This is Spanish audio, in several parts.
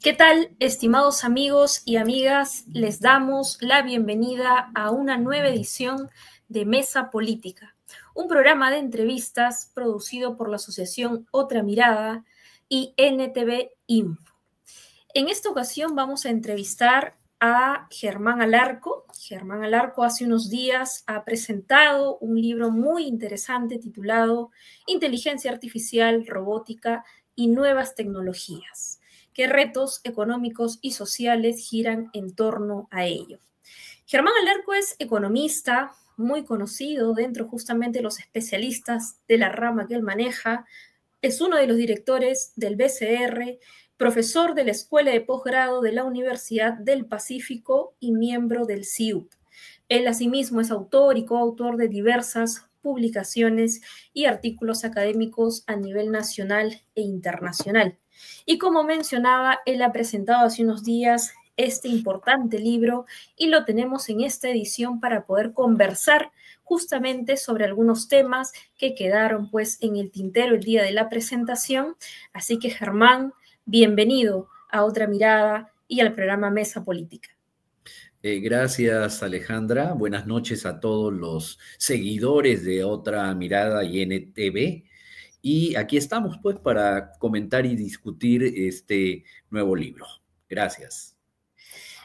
¿Qué tal, estimados amigos y amigas? Les damos la bienvenida a una nueva edición de Mesa Política, un programa de entrevistas producido por la Asociación Otra Mirada y NTV Info. En esta ocasión vamos a entrevistar a Germán Alarco. Germán Alarco hace unos días ha presentado un libro muy interesante titulado Inteligencia Artificial, Robótica y Nuevas Tecnologías. ¿Qué retos económicos y sociales giran en torno a ello? Germán Alarco es economista, muy conocido dentro justamente de los especialistas de la rama que él maneja. Es uno de los directores del BCR, profesor de la Escuela de Posgrado de la Universidad del Pacífico y miembro del CIUP. Él asimismo es autor y coautor de diversas publicaciones y artículos académicos a nivel nacional e internacional. Y como mencionaba, él ha presentado hace unos días este importante libro y lo tenemos en esta edición para poder conversar justamente sobre algunos temas que quedaron pues en el tintero el día de la presentación. Así que Germán, bienvenido a Otra Mirada y al programa Mesa Política. Gracias, Alejandra. Buenas noches a todos los seguidores de Otra Mirada y NTV. Y aquí estamos, pues, para comentar y discutir este nuevo libro. Gracias.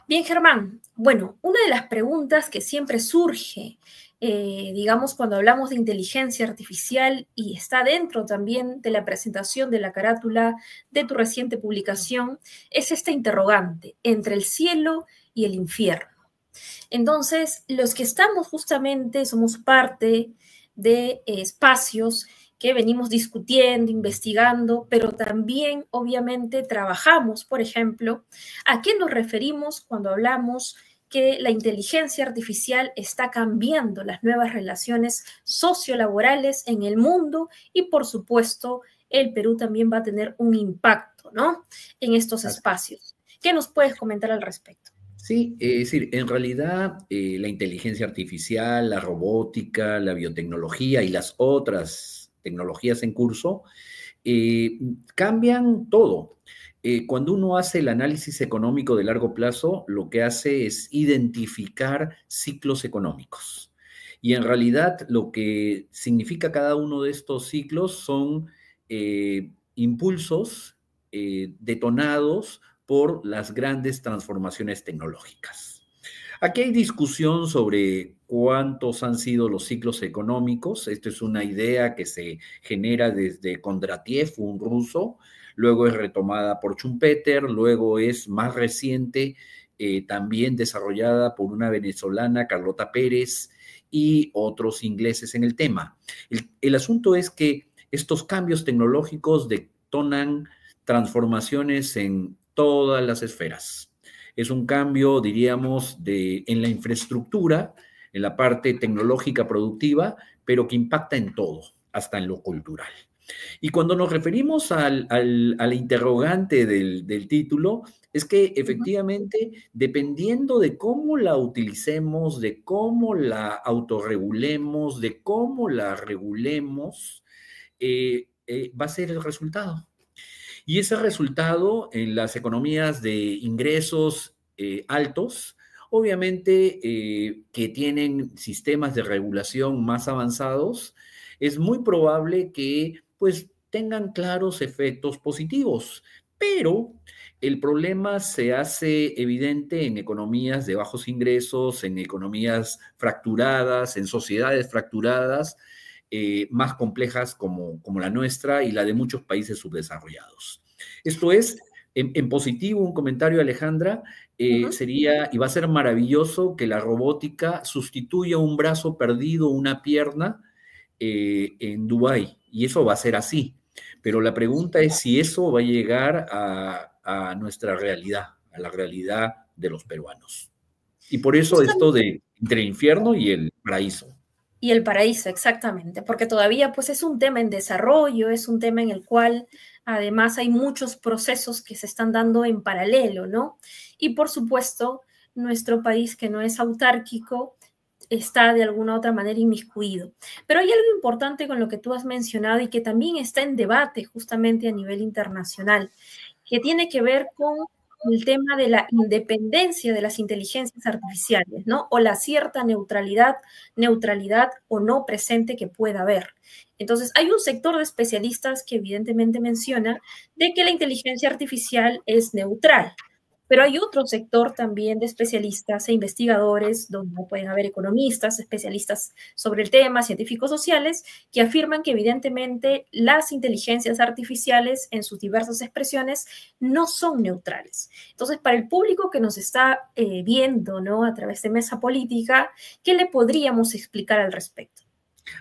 Bien, Germán. Bueno, una de las preguntas que siempre surge, digamos, cuando hablamos de inteligencia artificial y está dentro también de la presentación de la carátula de tu reciente publicación, es esta interrogante entre el cielo y el infierno. Entonces, los que estamos justamente, somos parte de espacios que venimos discutiendo, investigando, pero también obviamente trabajamos, por ejemplo, ¿a qué nos referimos cuando hablamos que la inteligencia artificial está cambiando las nuevas relaciones sociolaborales en el mundo y, por supuesto, el Perú también va a tener un impacto, ¿no?, en estos espacios? ¿Qué nos puedes comentar al respecto? Sí, es decir, en realidad la inteligencia artificial, la robótica, la biotecnología y las otras tecnologías en curso cambian todo. Cuando uno hace el análisis económico de largo plazo, lo que hace es identificar ciclos económicos. Y en realidad lo que significa cada uno de estos ciclos son impulsos detonados por las grandes transformaciones tecnológicas. Aquí hay discusión sobre cuántos han sido los ciclos económicos. Esto es una idea que se genera desde Kondratiev, un ruso, luego es retomada por Schumpeter, luego es más reciente, también desarrollada por una venezolana, Carlota Pérez, y otros ingleses en el tema. El asunto es que estos cambios tecnológicos detonan transformaciones en todas las esferas. Es un cambio, diríamos, en la infraestructura, en la parte tecnológica productiva, pero que impacta en todo, hasta en lo cultural. Y cuando nos referimos al interrogante del título, es que efectivamente, dependiendo de cómo la utilicemos, de cómo la autorregulemos, de cómo la regulemos, va a ser el resultado. Y ese resultado en las economías de ingresos altos, obviamente que tienen sistemas de regulación más avanzados, es muy probable que pues tengan claros efectos positivos, pero el problema se hace evidente en economías de bajos ingresos, en economías fracturadas, en sociedades fracturadas, más complejas como la nuestra y la de muchos países subdesarrollados. Esto es, en positivo, un comentario, Alejandra, sería, y va a ser maravilloso que la robótica sustituya un brazo perdido, una pierna, en Dubái, y eso va a ser así. Pero la pregunta es si eso va a llegar a nuestra realidad, a la realidad de los peruanos. Y por eso esto de entre el infierno y el paraíso. Y el paraíso, exactamente, porque todavía pues es un tema en desarrollo, es un tema en el cual además hay muchos procesos que se están dando en paralelo, ¿no? Y por supuesto, nuestro país, que no es autárquico, está de alguna u otra manera inmiscuido. Pero hay algo importante con lo que tú has mencionado y que también está en debate justamente a nivel internacional, que tiene que ver con el tema de la independencia de las inteligencias artificiales, ¿no? O la cierta neutralidad o no presente que pueda haber. Entonces, hay un sector de especialistas que evidentemente menciona de que la inteligencia artificial es neutral, pero hay otro sector también de especialistas e investigadores, donde pueden haber economistas, especialistas sobre el tema, científicos sociales, que afirman que evidentemente las inteligencias artificiales en sus diversas expresiones no son neutrales. Entonces, para el público que nos está viendo, ¿no?, a través de Mesa Política, ¿qué le podríamos explicar al respecto?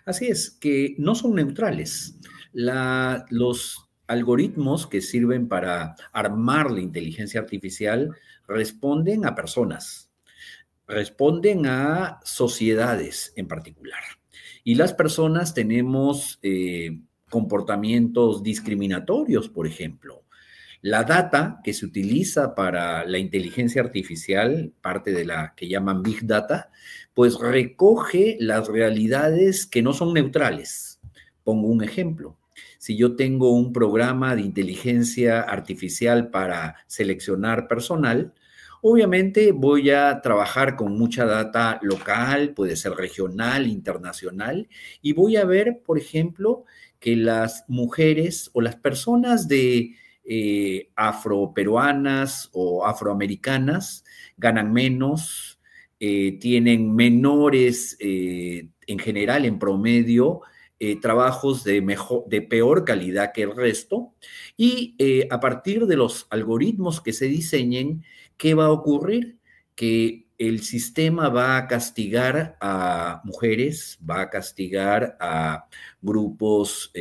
Así es, que no son neutrales. Los algoritmos que sirven para armar la inteligencia artificial responden a personas, responden a sociedades en particular. Y las personas tenemos comportamientos discriminatorios, por ejemplo. La data que se utiliza para la inteligencia artificial, parte de la que llaman Big Data, pues recoge las realidades que no son neutrales. Pongo un ejemplo. Si yo tengo un programa de inteligencia artificial para seleccionar personal, obviamente voy a trabajar con mucha data local, puede ser regional, internacional, y voy a ver, por ejemplo, que las mujeres o las personas de afroperuanas o afroamericanas ganan menos, tienen menores, en general, en promedio, trabajos de peor calidad que el resto. Y a partir de los algoritmos que se diseñen, ¿qué va a ocurrir? Que el sistema va a castigar a mujeres, va a castigar a grupos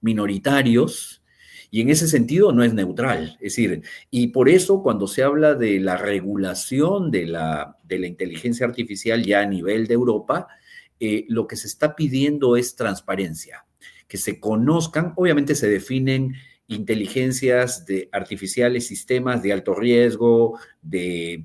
minoritarios, y en ese sentido no es neutral. Es decir, y por eso cuando se habla de la regulación de la inteligencia artificial ya a nivel de Europa, lo que se está pidiendo es transparencia, que se conozcan, obviamente se definen inteligencias artificiales, sistemas de alto riesgo, de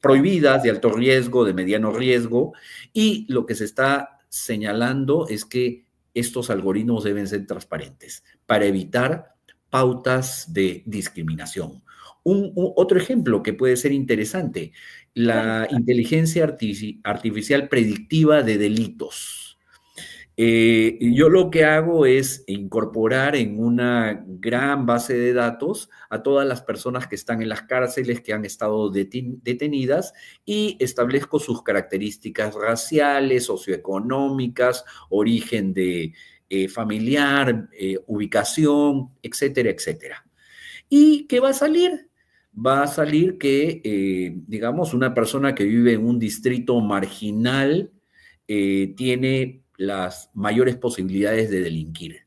prohibidas, de alto riesgo, de mediano riesgo, y lo que se está señalando es que estos algoritmos deben ser transparentes para evitar pautas de discriminación. Otro ejemplo que puede ser interesante, la inteligencia artificial predictiva de delitos. Yo lo que hago es incorporar en una gran base de datos a todas las personas que están en las cárceles, que han estado detenidas, y establezco sus características raciales, socioeconómicas, origen familiar, ubicación, etcétera, etcétera. ¿Y qué va a salir? Va a salir que, digamos, una persona que vive en un distrito marginal tiene las mayores posibilidades de delinquir.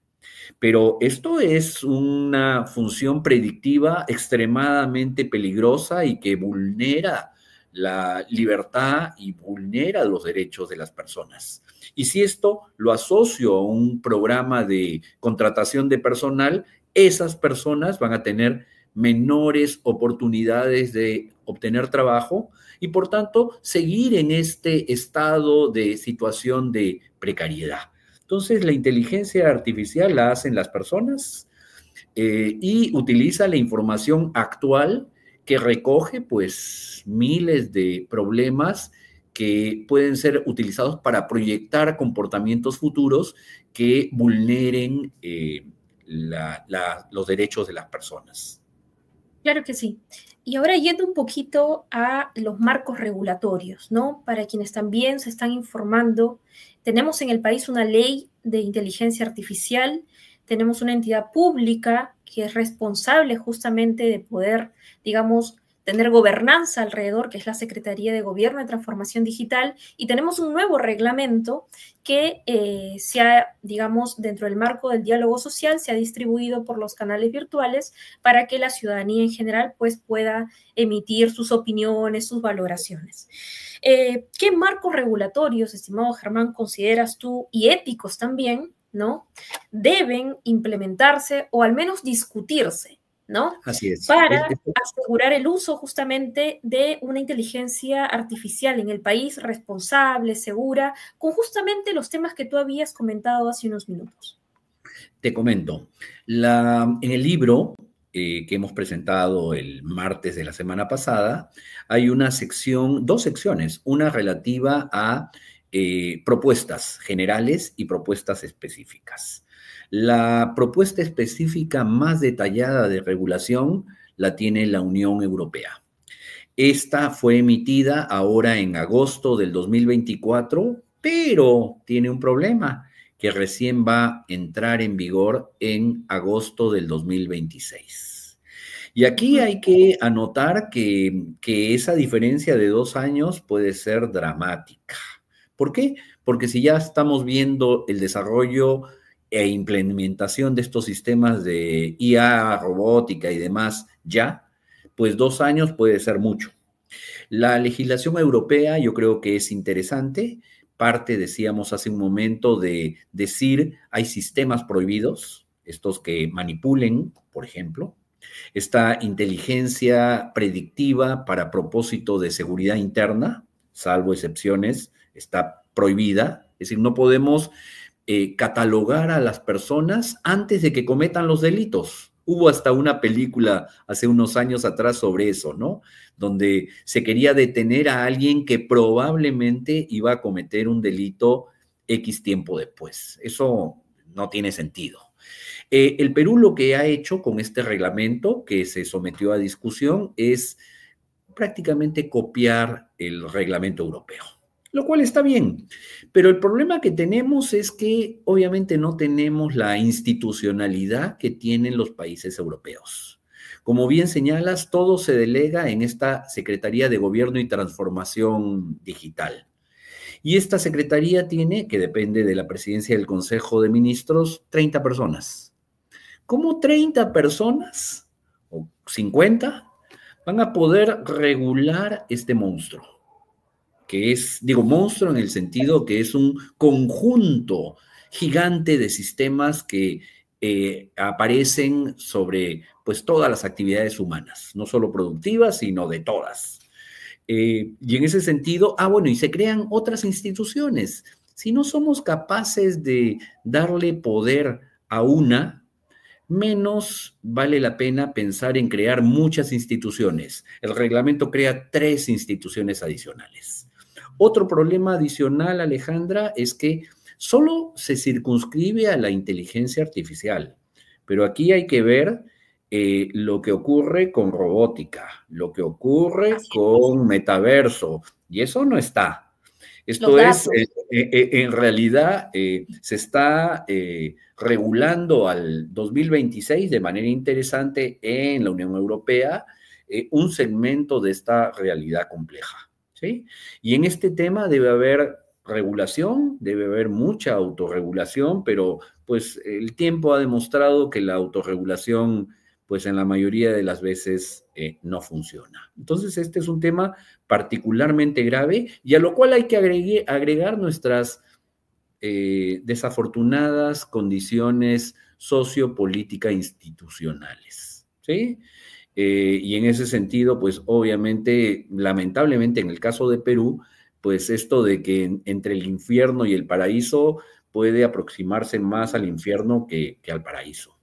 Pero esto es una función predictiva extremadamente peligrosa y que vulnera la libertad y vulnera los derechos de las personas. Y si esto lo asocio a un programa de contratación de personal, esas personas van a tener menores oportunidades de obtener trabajo y, por tanto, seguir en este estado de situación de precariedad. Entonces, la inteligencia artificial la hacen las personas y utiliza la información actual que recoge, pues, miles de problemas que pueden ser utilizados para proyectar comportamientos futuros que vulneren los derechos de las personas. Claro que sí. Y ahora yendo un poquito a los marcos regulatorios, ¿no? Para quienes también se están informando, tenemos en el país una ley de inteligencia artificial, tenemos una entidad pública que es responsable justamente de poder, digamos, tener gobernanza alrededor, que es la Secretaría de Gobierno y Transformación Digital, y tenemos un nuevo reglamento que se ha, digamos, dentro del marco del diálogo social, se ha distribuido por los canales virtuales para que la ciudadanía en general pues, pueda emitir sus opiniones, sus valoraciones. ¿Qué marcos regulatorios, estimado Germán, consideras tú, y éticos también, ¿no?, deben implementarse o al menos discutirse, ¿no? Así es. Para asegurar el uso justamente de una inteligencia artificial en el país responsable, segura, con justamente los temas que tú habías comentado hace unos minutos? Te comento, en el libro que hemos presentado el martes de la semana pasada, hay una sección, dos secciones, una relativa a propuestas generales y propuestas específicas. La propuesta específica más detallada de regulación la tiene la Unión Europea. Esta fue emitida ahora en agosto del 2024, pero tiene un problema que recién va a entrar en vigor en agosto del 2026. Y aquí hay que anotar que esa diferencia de 2 años puede ser dramática. ¿Por qué? Porque si ya estamos viendo el desarrollo e implementación de estos sistemas de IA, robótica y demás ya, pues 2 años puede ser mucho. La legislación europea yo creo que es interesante. Parte, decíamos hace un momento, de decir hay sistemas prohibidos, estos que manipulen, por ejemplo. Esta inteligencia predictiva para propósito de seguridad interna, salvo excepciones, está prohibida. Es decir, no podemos catalogar a las personas antes de que cometan los delitos. Hubo hasta una película hace unos años atrás sobre eso, ¿no? Donde se quería detener a alguien que probablemente iba a cometer un delito X tiempo después. Eso no tiene sentido. El Perú lo que ha hecho con este reglamento que se sometió a discusión es prácticamente copiar el reglamento europeo, lo cual está bien. Pero el problema que tenemos es que obviamente no tenemos la institucionalidad que tienen los países europeos. Como bien señalas, todo se delega en esta Secretaría de Gobierno y Transformación Digital. Y esta secretaría tiene, que depende de la presidencia del Consejo de Ministros, 30 personas. ¿Cómo 30 personas o 50 van a poder regular este monstruo? Que es, digo, monstruo en el sentido que es un conjunto gigante de sistemas que aparecen sobre pues todas las actividades humanas, no solo productivas, sino de todas. Y en ese sentido, bueno, y se crean otras instituciones. Si no somos capaces de darle poder a una, menos vale la pena pensar en crear muchas instituciones. El reglamento crea 3 instituciones adicionales. Otro problema adicional, Alejandra, es que solo se circunscribe a la inteligencia artificial, pero aquí hay que ver lo que ocurre con robótica, lo que ocurre con metaverso, y eso no está. Esto es, en realidad, se está regulando al 2026 de manera interesante en la Unión Europea un segmento de esta realidad compleja, ¿sí? Y en este tema debe haber regulación, debe haber mucha autorregulación, pero pues el tiempo ha demostrado que la autorregulación pues en la mayoría de las veces no funciona. Entonces, este es un tema particularmente grave y a lo cual hay que agregar nuestras desafortunadas condiciones sociopolíticas institucionales, ¿sí? Y en ese sentido, pues obviamente, lamentablemente en el caso de Perú, pues esto de que entre el infierno y el paraíso puede aproximarse más al infierno que al paraíso.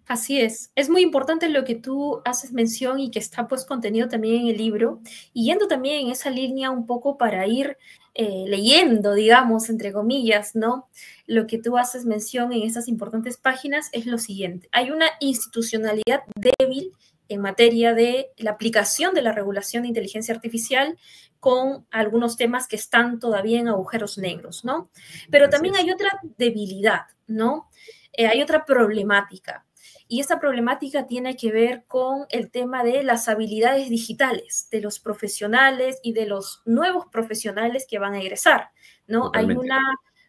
Así es muy importante lo que tú haces mención y que está pues contenido también en el libro, y yendo también en esa línea un poco para ir leyendo, digamos, entre comillas, ¿no? Lo que tú haces mención en estas importantes páginas es lo siguiente: hay una institucionalidad débil en materia de la aplicación de la regulación de inteligencia artificial con algunos temas que están todavía en agujeros negros, ¿no? Pero también hay otra debilidad, ¿no? Hay otra problemática. Y esta problemática tiene que ver con el tema de las habilidades digitales de los profesionales y de los nuevos profesionales que van a egresar, ¿no? Totalmente. Hay una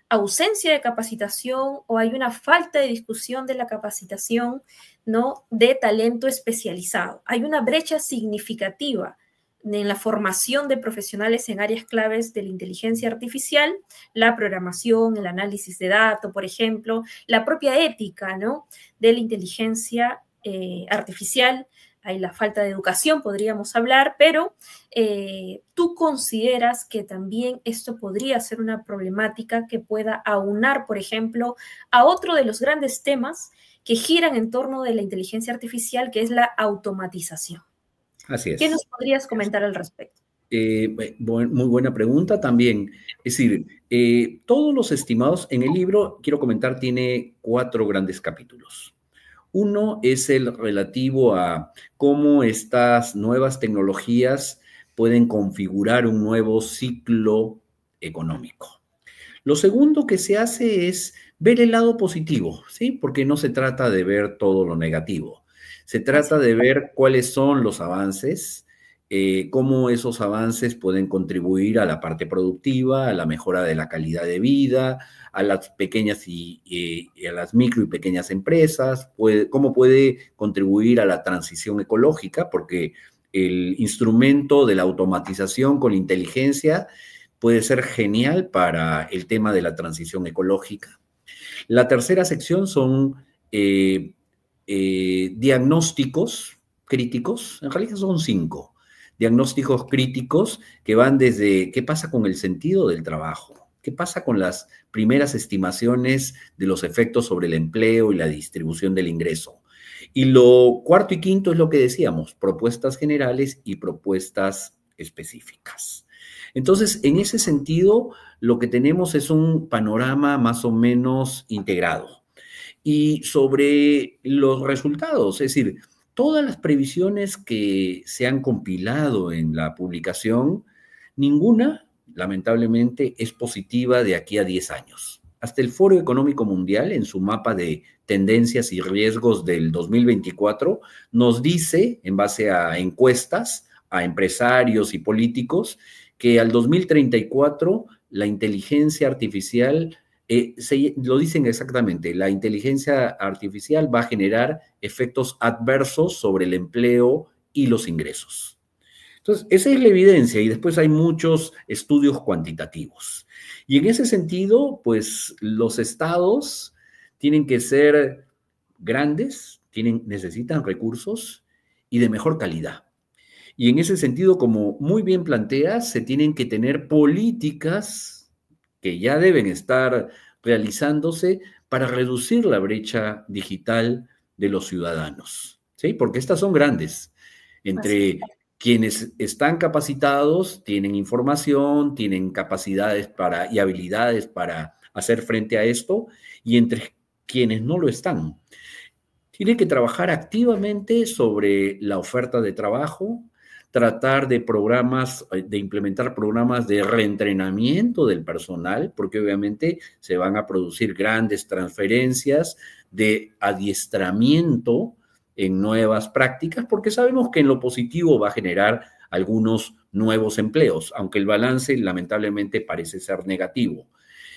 ausencia de capacitación o hay una falta de discusión de la capacitación, ¿no? De talento especializado. Hay una brecha significativa en la formación de profesionales en áreas claves de la inteligencia artificial, la programación, el análisis de datos, por ejemplo, la propia ética, ¿no? De la inteligencia artificial. Hay la falta de educación, podríamos hablar, pero ¿tú consideras que también esto podría ser una problemática que pueda aunar, por ejemplo, a otro de los grandes temas que giran en torno de la inteligencia artificial, que es la automatización. Así es. ¿Qué nos podrías comentar al respecto? Muy buena pregunta también. Es decir, todos los estimados en el libro, quiero comentar, tiene 4 grandes capítulos. Uno es el relativo a cómo estas nuevas tecnologías pueden configurar un nuevo ciclo económico. Lo segundo que se hace es ver el lado positivo, ¿sí? Porque no se trata de ver todo lo negativo. Se trata de ver cuáles son los avances, cómo esos avances pueden contribuir a la parte productiva, a la mejora de la calidad de vida, a las pequeñas y a las micro y pequeñas empresas, cómo puede contribuir a la transición ecológica, porque el instrumento de la automatización con la inteligencia puede ser genial para el tema de la transición ecológica. La tercera sección son diagnósticos críticos, en realidad son 5 diagnósticos críticos que van desde qué pasa con el sentido del trabajo, qué pasa con las primeras estimaciones de los efectos sobre el empleo y la distribución del ingreso. Y lo cuarto y quinto es lo que decíamos, propuestas generales y propuestas específicas. Entonces, en ese sentido, lo que tenemos es un panorama más o menos integrado. Y sobre los resultados, es decir, todas las previsiones que se han compilado en la publicación, ninguna, lamentablemente, es positiva de aquí a 10 años. Hasta el Foro Económico Mundial, en su mapa de tendencias y riesgos del 2024, nos dice, en base a encuestas, a empresarios y políticos, que al 2034 la inteligencia artificial, lo dicen exactamente, la inteligencia artificial va a generar efectos adversos sobre el empleo y los ingresos. Entonces, esa es la evidencia y después hay muchos estudios cuantitativos. Y en ese sentido, pues los estados tienen que ser grandes, necesitan recursos y de mejor calidad. Y en ese sentido, como muy bien planteas, se tienen que tener políticas que ya deben estar realizándose para reducir la brecha digital de los ciudadanos, ¿sí? Porque estas son grandes. Entre quienes están capacitados, tienen información, tienen capacidades y habilidades para hacer frente a esto, y entre quienes no lo están. Tienen que trabajar activamente sobre la oferta de trabajo, tratar de implementar programas de reentrenamiento del personal, porque obviamente se van a producir grandes transferencias de adiestramiento en nuevas prácticas, porque sabemos que en lo positivo va a generar algunos nuevos empleos, aunque el balance lamentablemente parece ser negativo.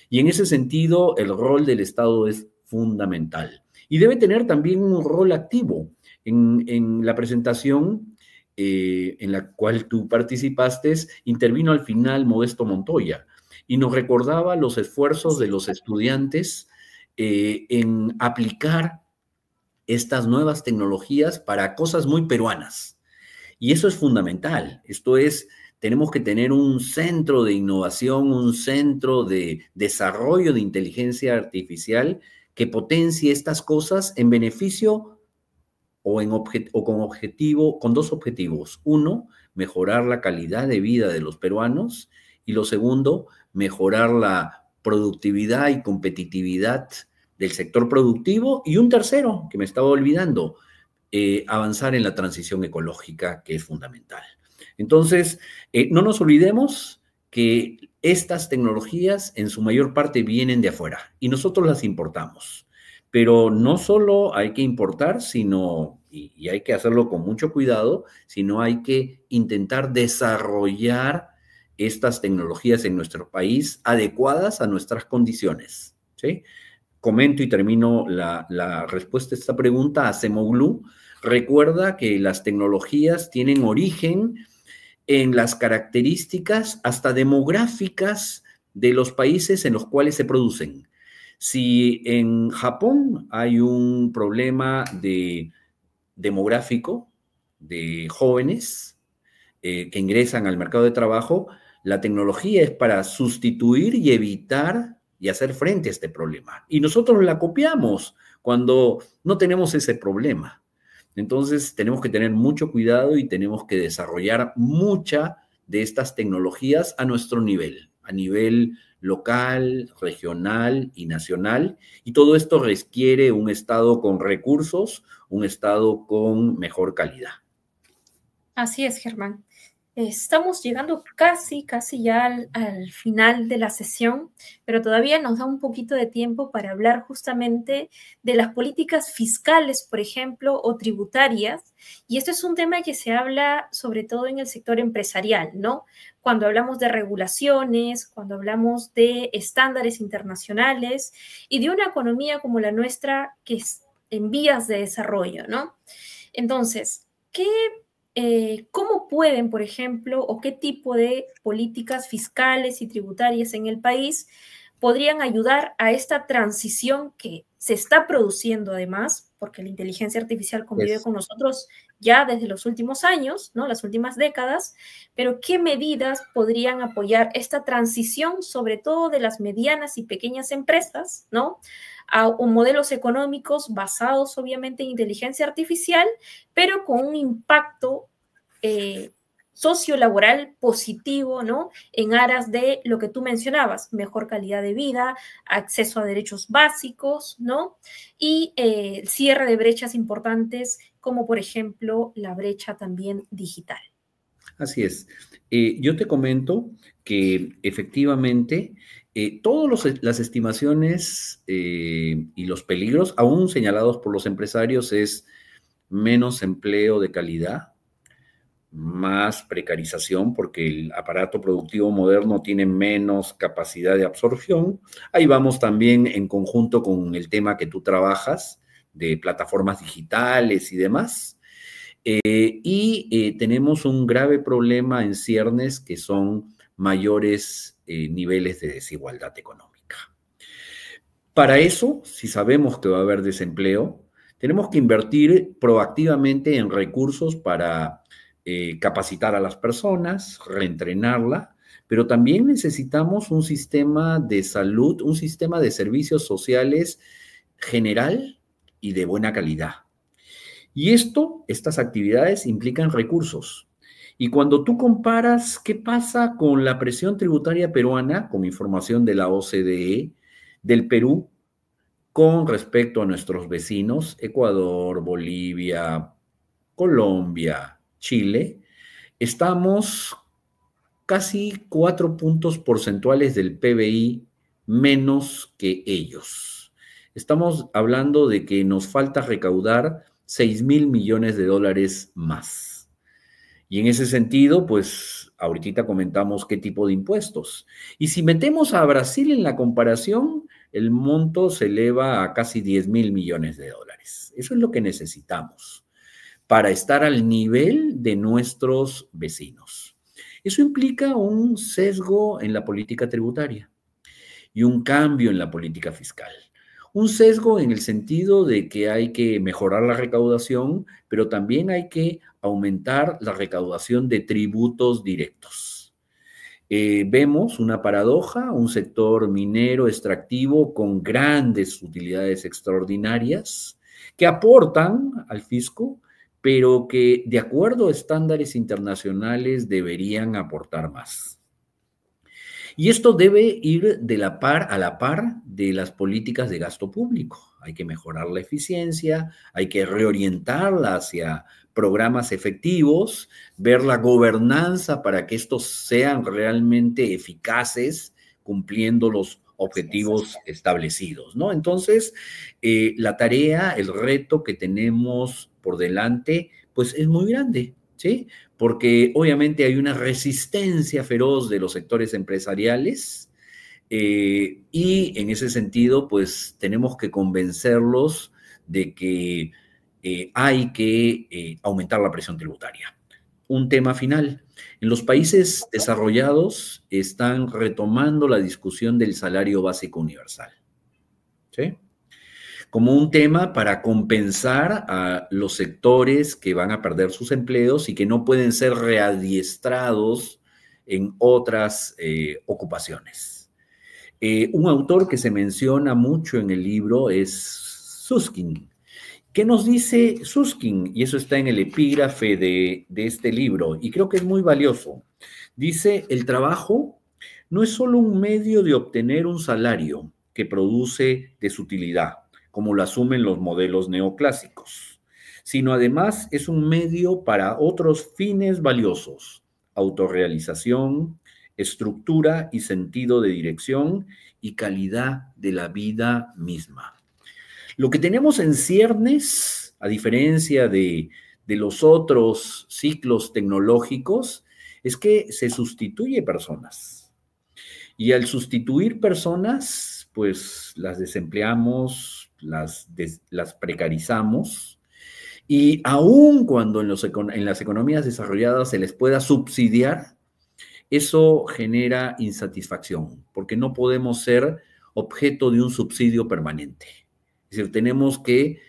Y en ese sentido, el rol del Estado es fundamental. Y debe tener también un rol activo. En la presentación en la cual tú participaste, intervino al final Modesto Montoya y nos recordaba los esfuerzos de los estudiantes en aplicar estas nuevas tecnologías para cosas muy peruanas. Y eso es fundamental. Esto es, tenemos que tener un centro de innovación, un centro de desarrollo de inteligencia artificial que potencie estas cosas en beneficio con 2 objetivos. Uno, mejorar la calidad de vida de los peruanos y lo segundo, mejorar la productividad y competitividad del sector productivo y un tercero, que me estaba olvidando, avanzar en la transición ecológica, que es fundamental. Entonces, no nos olvidemos que estas tecnologías en su mayor parte vienen de afuera y nosotros las importamos. Pero no solo hay que importar, sino, y hay que hacerlo con mucho cuidado, sino hay que intentar desarrollar estas tecnologías en nuestro país adecuadas a nuestras condiciones, ¿sí? Comento y termino la respuesta a esta pregunta. Acemoglu recuerda que las tecnologías tienen origen en las características hasta demográficas de los países en los cuales se producen. Si en Japón hay un problema demográfico de jóvenes que ingresan al mercado de trabajo, la tecnología es para sustituir y evitar y hacer frente a este problema. Y nosotros la copiamos cuando no tenemos ese problema. Entonces, tenemos que tener mucho cuidado y tenemos que desarrollar mucha de estas tecnologías a nuestro nivel, a nivel local, regional y nacional. Y todo esto requiere un Estado con recursos, un Estado con mejor calidad. Así es, Germán. Estamos llegando casi ya al final de la sesión, pero todavía nos da un poquito de tiempo para hablar justamente de las políticas fiscales, por ejemplo, o tributarias. Y esto es un tema que se habla sobre todo en el sector empresarial, ¿no? Cuando hablamos de regulaciones, cuando hablamos de estándares internacionales y de una economía como la nuestra que es en vías de desarrollo, ¿no? Entonces, ¿cómo pueden, por ejemplo, o qué tipo de políticas fiscales y tributarias en el país podrían ayudar a esta transición que se está produciendo además, porque la inteligencia artificial convive con nosotros ya desde los últimos años, ¿no? Las últimas décadas, pero qué medidas podrían apoyar esta transición, sobre todo de las medianas y pequeñas empresas, ¿no? A modelos económicos basados obviamente en inteligencia artificial, pero con un impacto sociolaboral positivo, ¿no? En aras de lo que tú mencionabas, mejor calidad de vida, acceso a derechos básicos, ¿no? Y cierre de brechas importantes, como por ejemplo la brecha también digital. Así es. Yo te comento que efectivamente todas las estimaciones y los peligros, aún señalados por los empresarios, es menos empleo de calidad, más precarización, porque el aparato productivo moderno tiene menos capacidad de absorción. Ahí vamos también en conjunto con el tema que tú trabajas, de plataformas digitales y demás. Tenemos un grave problema en ciernes que son mayores niveles de desigualdad económica. Para eso, si sabemos que va a haber desempleo, tenemos que invertir proactivamente en recursos para capacitar a las personas, reentrenarla, pero también necesitamos un sistema de salud, un sistema de servicios sociales general y de buena calidad. Y estas actividades implican recursos. Y cuando tú comparas qué pasa con la presión tributaria peruana, con información de la OCDE, del Perú, con respecto a nuestros vecinos, Ecuador, Bolivia, Colombia, Chile, estamos casi 4 puntos porcentuales del PBI menos que ellos. Estamos hablando de que nos falta recaudar 6,000 millones de dólares más. Y en ese sentido, pues ahorita comentamos qué tipo de impuestos. Y si metemos a Brasil en la comparación, el monto se eleva a casi 10,000 millones de dólares. Eso es lo que necesitamos para estar al nivel de nuestros vecinos. Eso implica un sesgo en la política tributaria y un cambio en la política fiscal. Un sesgo en el sentido de que hay que mejorar la recaudación, pero también hay que aumentar la recaudación de tributos directos. Vemos una paradoja, un sector minero extractivo con grandes utilidades extraordinarias que aportan al fisco, pero que de acuerdo a estándares internacionales deberían aportar más. Y esto debe ir a la par de las políticas de gasto público. Hay que mejorar la eficiencia, hay que reorientarla hacia programas efectivos, ver la gobernanza para que estos sean realmente eficaces, cumpliendo los objetivos establecidos, ¿no? Entonces, la tarea, el reto que tenemos por delante, pues es muy grande, ¿sí? Porque obviamente hay una resistencia feroz de los sectores empresariales y en ese sentido, pues tenemos que convencerlos de que hay que aumentar la presión tributaria. Un tema final. En los países desarrollados están retomando la discusión del salario básico universal, ¿sí? Como un tema para compensar a los sectores que van a perder sus empleos y que no pueden ser readiestrados en otras ocupaciones. Un autor que se menciona mucho en el libro es Susskind. ¿Qué nos dice Susskind? Y eso está en el epígrafe de este libro, y creo que es muy valioso. Dice, el trabajo no es solo un medio de obtener un salario que produce desutilidad, como lo asumen los modelos neoclásicos, sino además es un medio para otros fines valiosos: autorrealización, estructura y sentido de dirección y calidad de la vida misma. Lo que tenemos en ciernes, a diferencia de los otros ciclos tecnológicos, es que se sustituye personas. Y al sustituir personas, pues las desempleamos, las precarizamos. Y aun cuando en las economías desarrolladas se les pueda subsidiar, eso genera insatisfacción, porque no podemos ser objeto de un subsidio permanente. Es decir,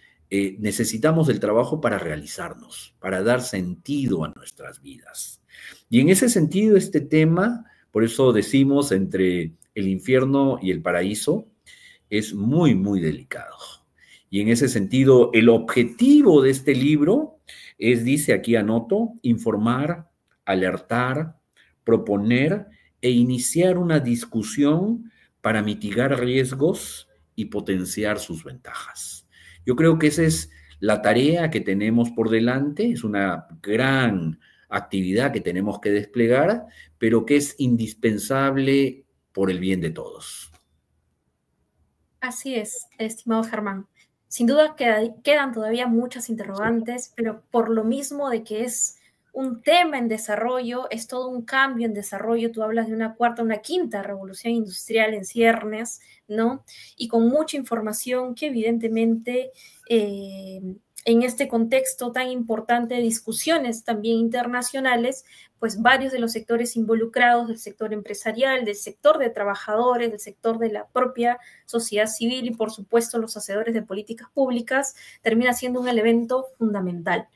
necesitamos el trabajo para realizarnos, para dar sentido a nuestras vidas. Y en ese sentido, este tema, por eso decimos entre el infierno y el paraíso, es muy, muy delicado. Y en ese sentido, el objetivo de este libro es, dice aquí anoto, informar, alertar, proponer e iniciar una discusión para mitigar riesgos y potenciar sus ventajas. Yo creo que esa es la tarea que tenemos por delante, es una gran actividad que tenemos que desplegar, pero que es indispensable por el bien de todos. Así es, estimado Germán. Sin duda quedan todavía muchas interrogantes, pero por lo mismo de que es un tema en desarrollo, es todo un cambio en desarrollo. Tú hablas de una cuarta, una quinta revolución industrial en ciernes, ¿no? Y con mucha información que evidentemente en este contexto tan importante de discusiones también internacionales, pues varios de los sectores involucrados, del sector empresarial, del sector de trabajadores, del sector de la propia sociedad civil y por supuesto los hacedores de políticas públicas, termina siendo un elemento fundamental.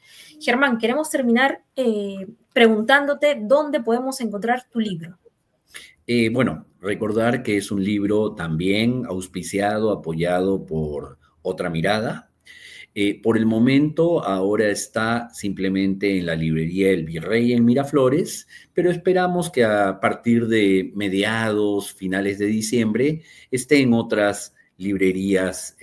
Germán, queremos terminar preguntándote dónde podemos encontrar tu libro. Bueno, recordar que es un libro también auspiciado, apoyado por Otra Mirada. Por el momento, ahora está simplemente en la librería El Virrey en Miraflores, pero esperamos que a partir de mediados, finales de esté en otras librerías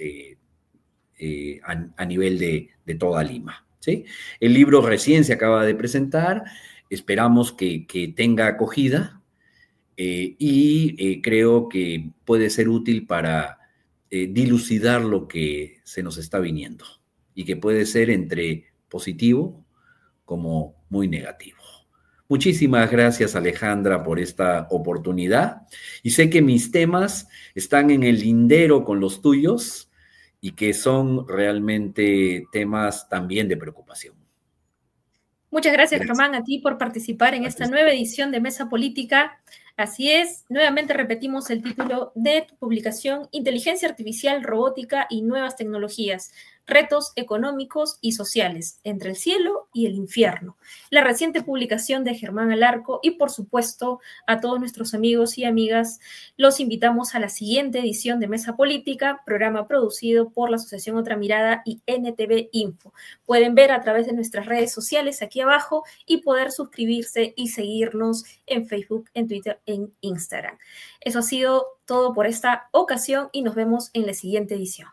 a nivel de toda Lima, ¿sí? El libro recién se acaba de presentar, esperamos que tenga acogida. Creo que puede ser útil para dilucidar lo que se nos está viniendo y que puede ser entre positivo como muy negativo. Muchísimas gracias, Alejandra, por esta oportunidad, y sé que mis temas están en el lindero con los tuyos y que son realmente temas también de preocupación. Muchas gracias, Germán, a ti por participar en esta nueva edición de Mesa Política. Así es, nuevamente repetimos el título de tu publicación: Inteligencia Artificial, Robótica y Nuevas Tecnologías, retos económicos y sociales entre el cielo y el infierno. La reciente publicación de Germán Alarco, y por supuesto a todos nuestros amigos y amigas los invitamos a la siguiente edición de Mesa Política, programa producido por la Asociación Otra Mirada y NTV Info. Pueden ver a través de nuestras redes sociales aquí abajo y poder suscribirse y seguirnos en Facebook, en Twitter, en Instagram. Eso ha sido todo por esta ocasión y nos vemos en la siguiente edición.